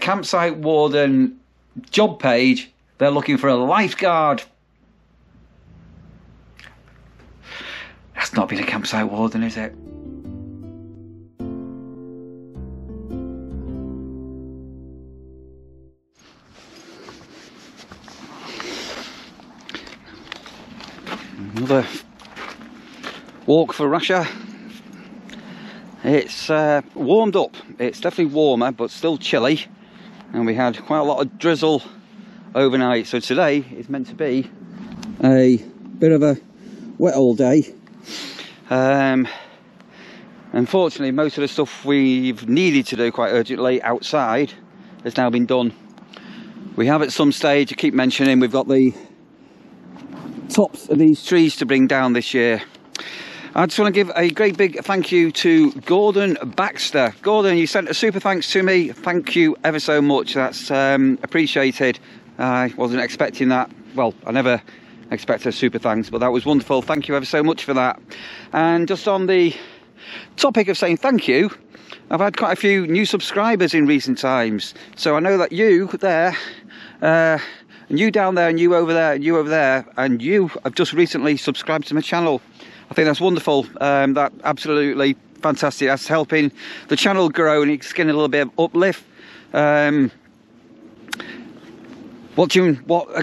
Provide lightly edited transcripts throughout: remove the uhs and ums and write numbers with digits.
Campsite Warden Job page. They're looking for a lifeguard. That's not been a Campsite Warden, is it? Another walk for Russia. It's warmed up. It's definitely warmer, but still chilly. And we had quite a lot of drizzle overnight. So today is meant to be a bit of a wet all day. Unfortunately, most of the stuff we've needed to do quite urgently outside has now been done. We have at some stage, I keep mentioning, we've got the tops of these trees to bring down this year. I just want to give a great big thank you to Gordon Baxter. Gordon, you sent a super thanks to me. Thank you ever so much. That's appreciated. I wasn't expecting that. Well, I never expect a super thanks, but that was wonderful. Thank you ever so much for that. And just on the topic of saying thank you, I've had quite a few new subscribers in recent times. So I know that you there, and you down there, and you over there, and you over there, and you have just recently subscribed to my channel. I think that's wonderful. That absolutely fantastic. That's helping the channel grow and it's getting a little bit of uplift. What a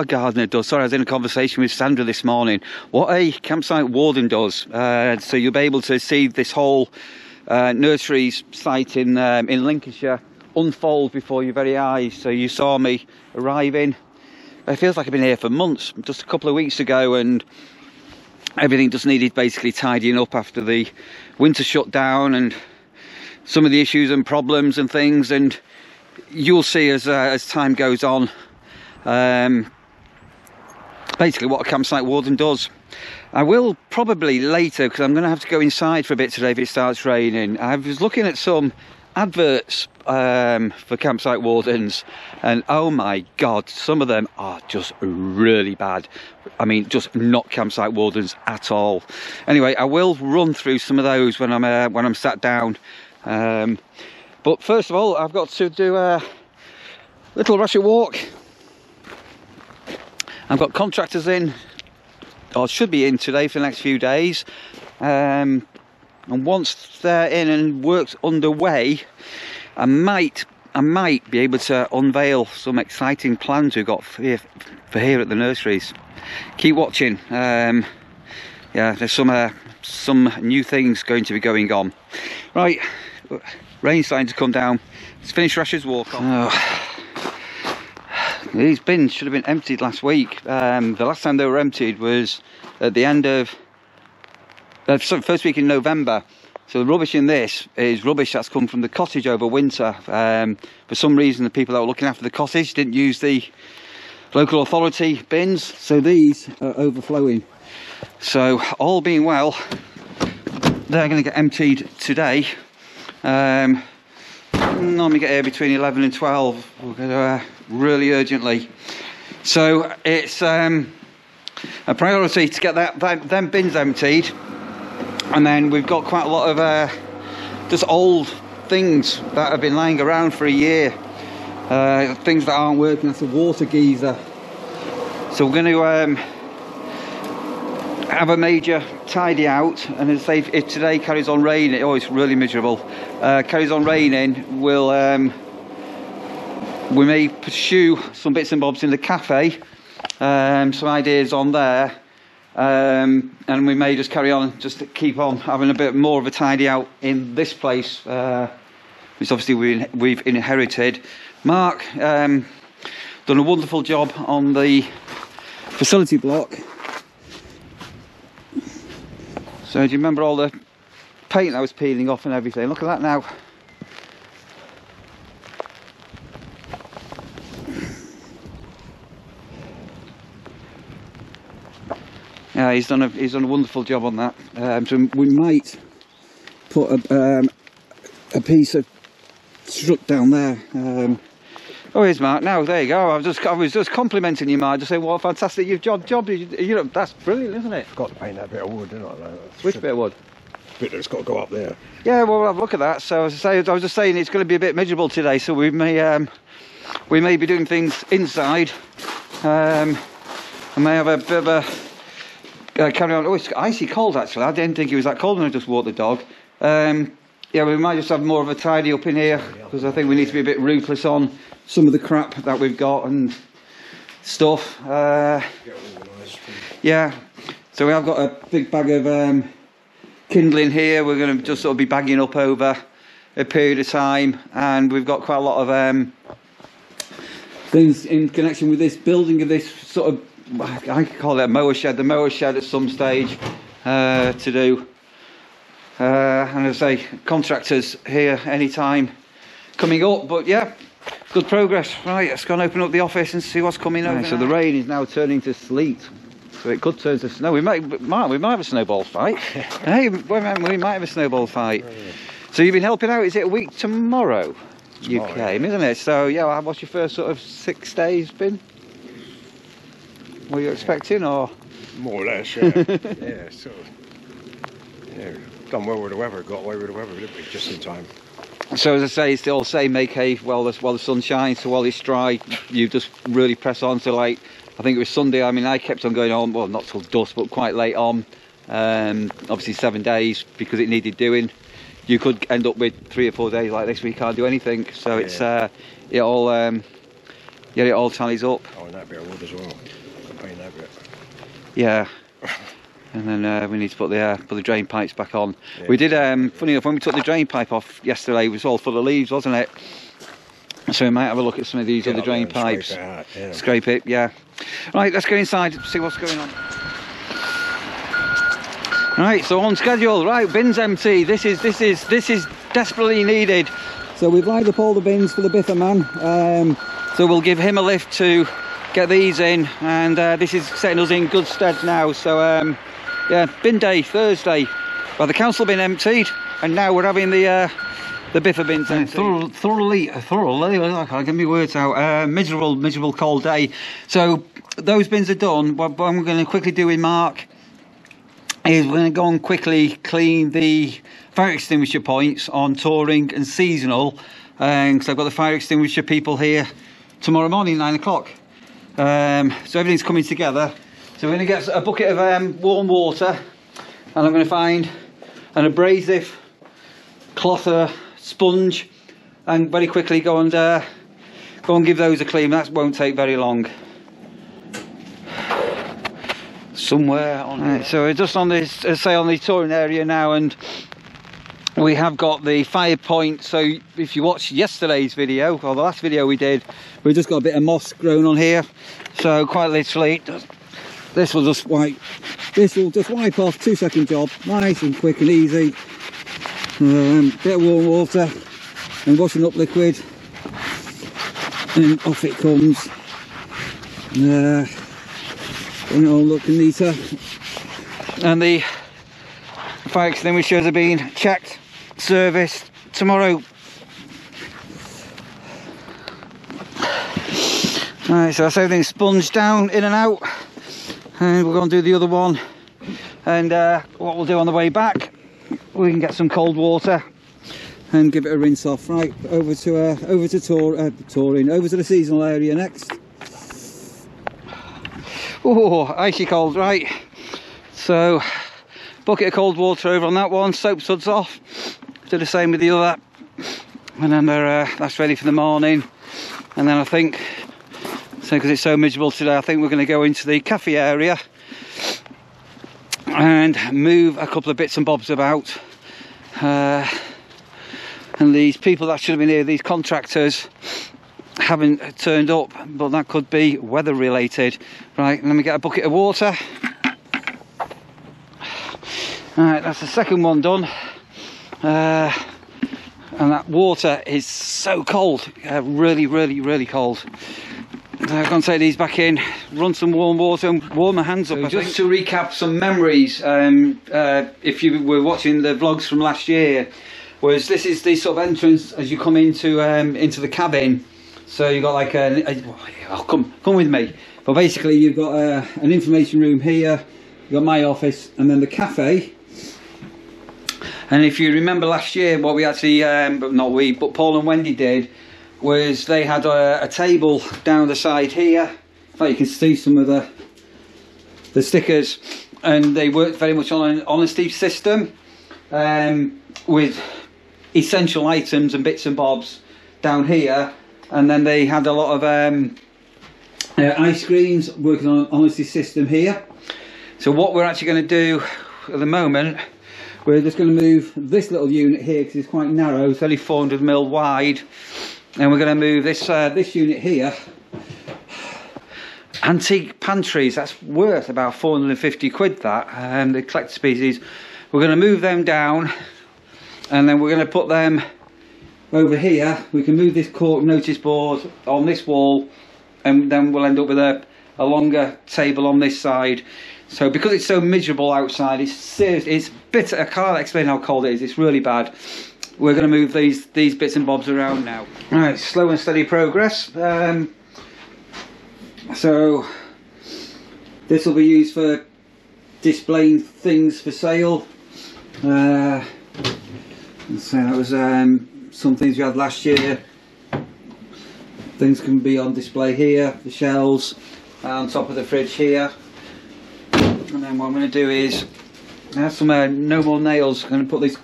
gardener does. Sorry, I was in a conversation with Sandra this morning. What a Campsite Warden does. So you'll be able to see this whole nurseries site in Lincolnshire unfold before your very eyes. So you saw me arriving. It feels like I've been here for months. Just a couple of weeks ago, and everything just needed basically tidying up after the winter shutdown and some of the issues and problems and things. And you'll see as time goes on, basically what a Campsite Warden does. I will probably later, because I'm going to have to go inside for a bit today if it starts raining. I was looking at some adverts for Campsite Wardens, and oh my god, some of them are just really bad. I mean, just not Campsite Wardens at all. Anyway, I will run through some of those when I'm sat down. But first of all, I've got to do a little Russia walk. I've got contractors in, or should be in today for the next few days. And once they're in and work's underway, I might be able to unveil some exciting plans we've got for here at the nurseries. Keep watching. Yeah, there's some new things going to be going on. Right, rain's starting to come down. Let's finish Russia's walk. These bins should have been emptied last week. The last time they were emptied was at the end of first week in November. So the rubbish in this is rubbish that's come from the cottage over winter. For some reason, the people that were looking after the cottage didn't use the local authority bins, so these are overflowing. So all being well, they're going to get emptied today. Normally get here between 11 and 12. We're going to really urgently. So it's a priority to get them bins emptied. And then we've got quite a lot of just old things that have been lying around for a year. Things that aren't working. That's a water geyser. So we're going to have a major tidy out. And as I say, if today carries on raining, oh, it's really miserable. Carries on raining, we may pursue some bits and bobs in the cafe. Some ideas on there. And we may just carry on, just to keep on having a bit more of a tidy out in this place, which obviously we've inherited. Mark done a wonderful job on the facility block. So do you remember all the paint that was peeling off and everything? Look at that now. Yeah, he's done a wonderful job on that. So we might put a piece of strut down there. Oh, here's Mark. Now there you go. I was just complimenting you, Mark. Just saying what a fantastic job. You know, that's brilliant, isn't it? Forgot to paint that bit of wood, didn't I? Which bit of wood? bit that's got to go up there. Yeah, well, we'll have a look at that. So as I say, I was just saying it's going to be a bit miserable today, so we may be doing things inside. I may have a bit of a carry on. Oh, it's icy cold actually. I didn't think it was that cold when I just walked the dog. Yeah, we might just have more of a tidy up in here, because I think we need to be a bit ruthless on some of the crap that we've got and stuff. Yeah, so we have got a big bag of kindling here. We're going to just sort of be bagging up over a period of time, and we've got quite a lot of things in connection with this building of this sort of, I call it a mower shed, the mower shed at some stage to do. And as I say, contractors here anytime coming up, but yeah, good progress. Right, let's go and open up the office and see what's coming over. So the rain is now turning to sleet, so it could turn to snow. We might have a snowball fight. Hey, we might have a snowball fight. So you've been helping out, is it a week tomorrow? You came, isn't it? So yeah, what's your first sort of 6 days been? Were you expecting, or? More or less, yeah. Yeah, so yeah, done well with the weather, got away with the weather, didn't we, just in time. So as I say, still say make hay while the sun shines, so while it's dry, you just really press on. So like, I think it was Sunday, I mean, I kept on going on, well, not till dusk, but quite late on. Obviously 7 days, because it needed doing. You could end up with 3 or 4 days like this where you can't do anything. So yeah. It's it all tallies up. Oh, and that bit of wood as well. Paint that bit. Yeah. And then we need to put the drain pipes back on. Yeah. We did, funny enough, when we took the drain pipe off yesterday, it was all full of leaves, wasn't it? So we might have a look at some of these other drain pipes. Scrape it out, yeah. Scrape it, yeah. Right, let's go inside, see what's going on. Right, so on schedule. Right, bins empty. This is desperately needed. So we've lined up all the bins for the biffer man. So we'll give him a lift to get these in, and this is setting us in good stead now. So yeah, bin day Thursday. Well, the council bin emptied, and now we're having the biffer bins emptied. Thoroughly, I can't get my words out. Miserable cold day. So those bins are done. What I'm going to quickly do with Mark is we're going to go and quickly clean the fire extinguisher points on touring and seasonal, because I've got the fire extinguisher people here tomorrow morning 9 o'clock. So everything's coming together. So we're going to get a bucket of warm water, and I'm going to find an abrasive cloth sponge, and very quickly go and give those a clean. That won't take very long. Somewhere on right, so we're just on this, say, on the touring area now, and we have got the fire point. So if you watched yesterday's video, or the last video we did, we just got a bit of moss grown on here. So quite literally, this will just wipe off. 2-second job, nice and quick and easy. Bit of warm water and washing up liquid, and off it comes. And all looking neater, and the fire extinguishers are being checked, serviced tomorrow. Right, so that's everything sponged down, in and out, and we're going to do the other one. And what we'll do on the way back, we can get some cold water and give it a rinse off. Right, over to the seasonal area next. Oh, icy cold, right. So, bucket of cold water over on that one, soap suds off. Do the same with the other. And then that's ready for the morning. And then I think, so because it's so miserable today, I think we're going to go into the cafe area and move a couple of bits and bobs about. And these people that should have been here, these contractors, haven't turned up, but that could be weather related. Right, let me get a bucket of water. Alright, that's the second one done. And that water is so cold, really cold. So I'm going to take these back in, run some warm water and warm my hands up. So just to recap some memories, if you were watching the vlogs from last year, was this is the sort of entrance as you come into the cabin. So you've got like come with me. But basically you've got an information room here, you've got my office, and then the cafe And if you remember last year, what we actually, not we, but Paul and Wendy did, was they had a table down the side here. In fact, you can see some of the stickers, and they worked very much on an honesty system, with essential items and bits and bobs down here, and then they had a lot of ice screens working on an honesty system here. So what we're actually going to do at the moment, we're just going to move this little unit here because it's quite narrow. It's only 400mm wide, and we're going to move this this unit here. Antique pantries, that's worth about 450 quid, that the collector species. We're going to move them down, and then we're going to put them over here. We can move this cork notice board on this wall, and then we'll end up with a longer table on this side. So because it's so miserable outside, it's serious, it's bitter. I can't explain how cold it is. It's really bad. We're going to move these bits and bobs around now. Right, slow and steady progress. So this will be used for displaying things for sale. So that was some things we had last year. Things can be on display here, the shelves, on top of the fridge here. And then what I'm going to do is have some no more nails. I'm going to put this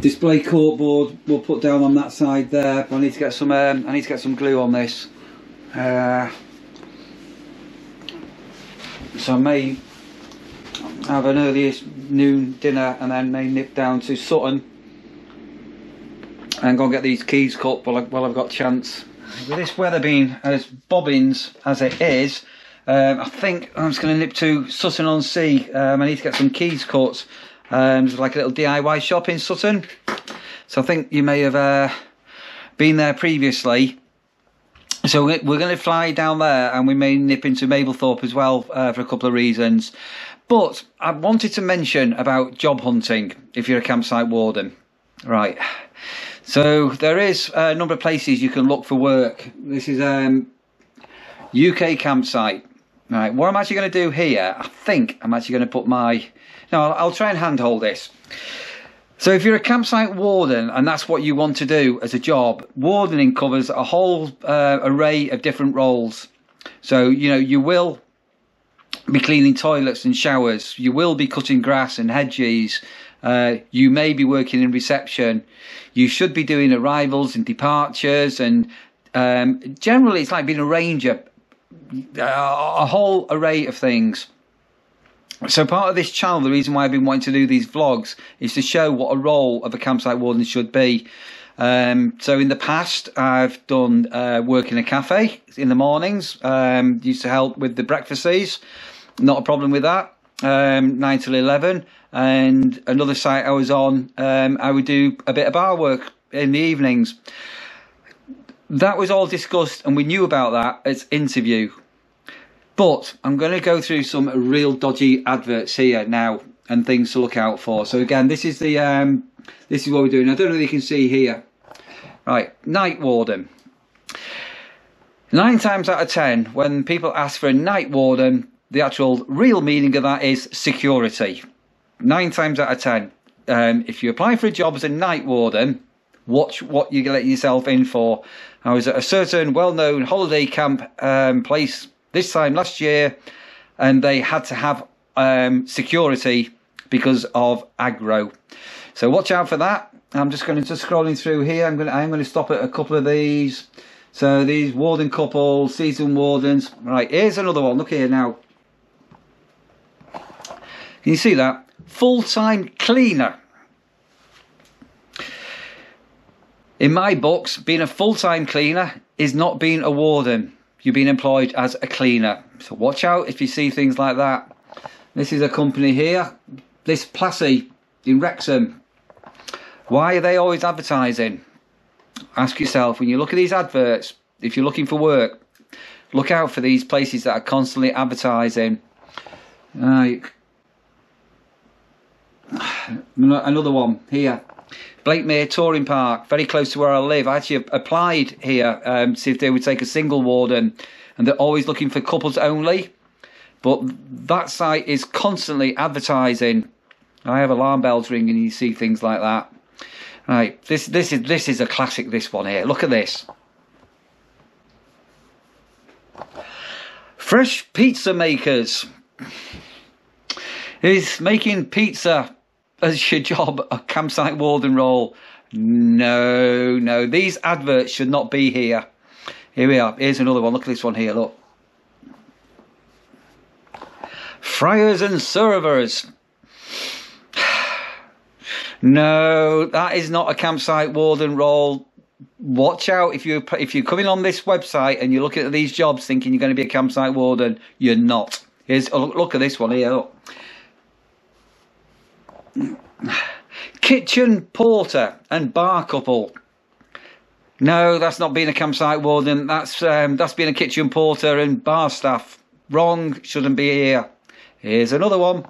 display cork board. We'll put down on that side there. I need to get some. I need to get some glue on this. So I may have an early noon dinner and then may nip down to Sutton and go and get these keys cut while I've got a chance. With this weather being as bobbins as it is, I think I'm just going to nip to Sutton-on-Sea. I need to get some keys cut. There's like a little DIY shop in Sutton. So I think you may have been there previously. So we're going to fly down there, and we may nip into Mablethorpe as well for a couple of reasons. But I wanted to mention about job hunting if you're a campsite warden. Right. So there is a number of places you can look for work. This is UK Campsite. Right, what I'm actually going to do here, I think I'm actually going to put my... No, I'll try and handhold this. So if you're a campsite warden and that's what you want to do as a job, wardening covers a whole array of different roles. So, you know, you will be cleaning toilets and showers. You will be cutting grass and hedges. You may be working in reception. You should be doing arrivals and departures, and generally it's like being a ranger. A whole array of things. So part of this channel, the reason why I've been wanting to do these vlogs, is to show what a role of a campsite warden should be. So in the past I've done work in a cafe in the mornings, used to help with the breakfasts, not a problem with that, 9 till 11. And another site I was on, I would do a bit of bar work in the evenings. That was all discussed, and we knew about that at interview. But I'm going to go through some real dodgy adverts here now, and things to look out for. So again, this is the this is what we're doing. I don't know if you can see here. Right, night warden. 9 times out of 10, when people ask for a night warden, the actual real meaning of that is security. 9 times out of 10. If you apply for a job as a night warden, watch what you're letting yourself in for. I was at a certain well-known holiday camp place this time last year, and they had to have security because of aggro. So watch out for that. I'm just going to scrolling through here. I'm going to stop at a couple of these. So these warden couple, season wardens. Right, here's another one. Look here now. Can you see that? Full-time cleaner. In my books, being a full-time cleaner is not being a warden. You're being employed as a cleaner. So watch out if you see things like that. This is a company here. This Plassey in Wrexham. Why are they always advertising? Ask yourself, when you look at these adverts, if you're looking for work, look out for these places that are constantly advertising. Right. Another one here. Blakemere Touring Park, very close to where I live. I actually applied here to see if they would take a single warden, and they're always looking for couples only. But that site is constantly advertising. I have alarm bells ringing and you see things like that. Right, this is a classic, this one here. Look at this. Fresh Pizza Makers. Is making pizza as your job a campsite warden role? No, no, these adverts should not be here. Here we are. Here's another one. Look at this one here, look. Fryers and servers. No, that is not a campsite warden role. Watch out if you're coming on this website and you're looking at these jobs thinking you're going to be a campsite warden. You're not. Here's look at this one here. Look. Kitchen porter and bar couple. No, that's not being a campsite warden. That's being a kitchen porter and bar staff. Wrong. Shouldn't be here. Here's another one.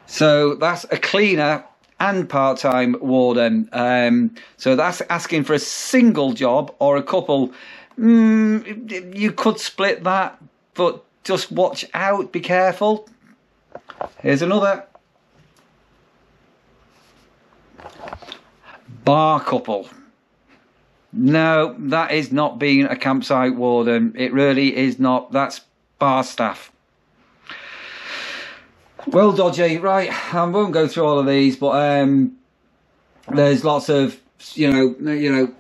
So that's a cleaner and part-time warden. So that's asking for a single job or a couple. You could split that, but just watch out. Be careful. Here's another. Bar couple. No, that is not being a campsite warden. It really is not. That's bar staff. Well, Dodgy, right, I won't go through all of these, but there's lots of, you know,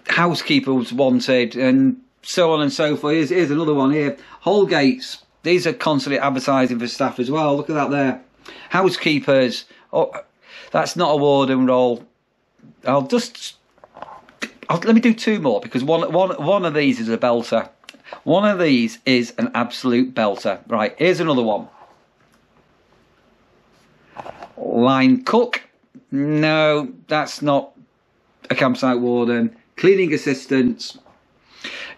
housekeepers wanted and so on and so forth. Here's another one here. Holgates. These are constantly advertising for staff as well. Look at that there. Housekeepers. Oh, that's not a warden role. Let me do two more because one of these is a belter. One of these is an absolute belter. Right, here's another one. Line cook. No, that's not a campsite warden. Cleaning assistants.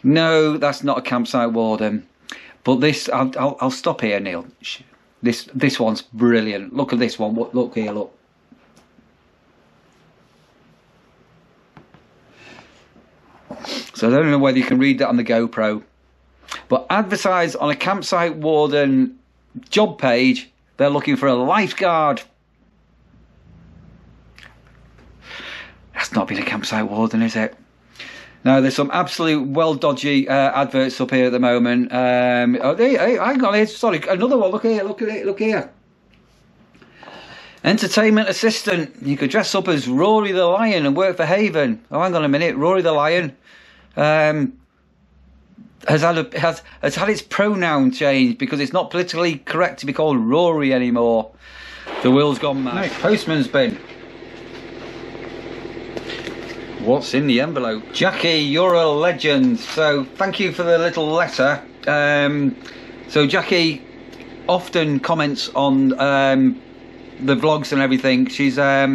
No, that's not a campsite warden. But this, I'll stop here, Neil. This one's brilliant. Look at this one. Look here, look. So I don't know whether you can read that on the GoPro. But advertise on a campsite warden job page, they're looking for a lifeguard. That's not been a campsite warden, is it? No, there's some absolute dodgy adverts up here at the moment. Hang on here, sorry, another one. Look here, look at it, look here. Entertainment assistant. You could dress up as Rory the Lion and work for Haven. Oh, hang on a minute, Rory the Lion has had its pronoun changed because it's not politically correct to be called Rory anymore. The world's gone mad. No, postman's bin. What's in the envelope? Jackie, you're a legend. So thank you for the little letter. So Jackie often comments on the vlogs and everything. She's a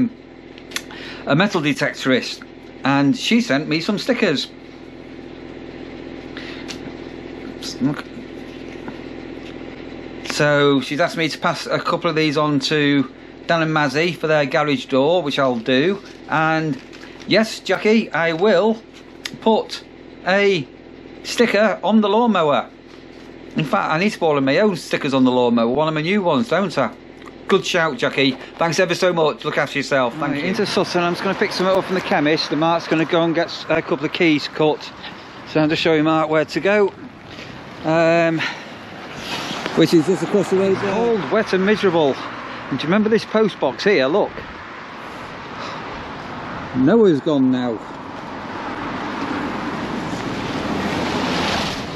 metal detectorist and she sent me some stickers. Look. So she's asked me to pass a couple of these on to Dan and Mazzy for their garage door, which I'll do. And yes, Jackie, I will put a sticker on the lawnmower. In fact, I need to order my own stickers on the lawnmower, one of my new ones, don't I? Good shout, Jackie. Thanks ever so much. Look after yourself. Thank you. Into Sutton, I'm just going to pick some up from the chemist, and Mark's going to go and get a couple of keys cut. So I'm just showing Mark where to go. Which is just across the road there. Cold, wet and miserable. And do you remember this post box here? Look. Noah's gone now.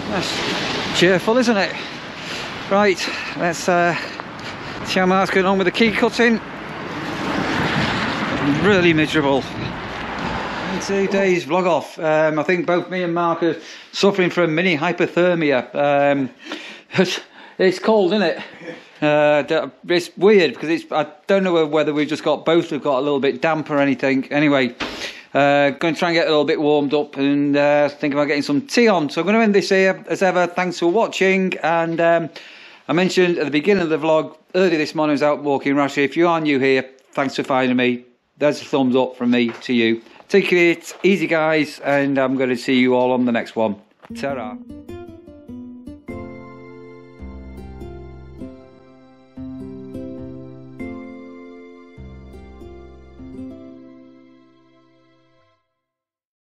That's cheerful, isn't it? Right, let's see how Mark's going on with the key cutting. Really miserable. 2 days vlog off. I think both me and Mark are suffering from mini hypothermia. It's cold, isn't it? It's weird because I don't know whether we've just got both have got a little bit damp or anything. Anyway, going to try and get a little bit warmed up and think about getting some tea on. So I'm going to end this here as ever. Thanks for watching. And I mentioned at the beginning of the vlog earlier this morning I was out walking Rashi. If you are new here, thanks for finding me. There's a thumbs up from me to you. Take it easy, guys, and I'm going to see you all on the next one. Ta-ra.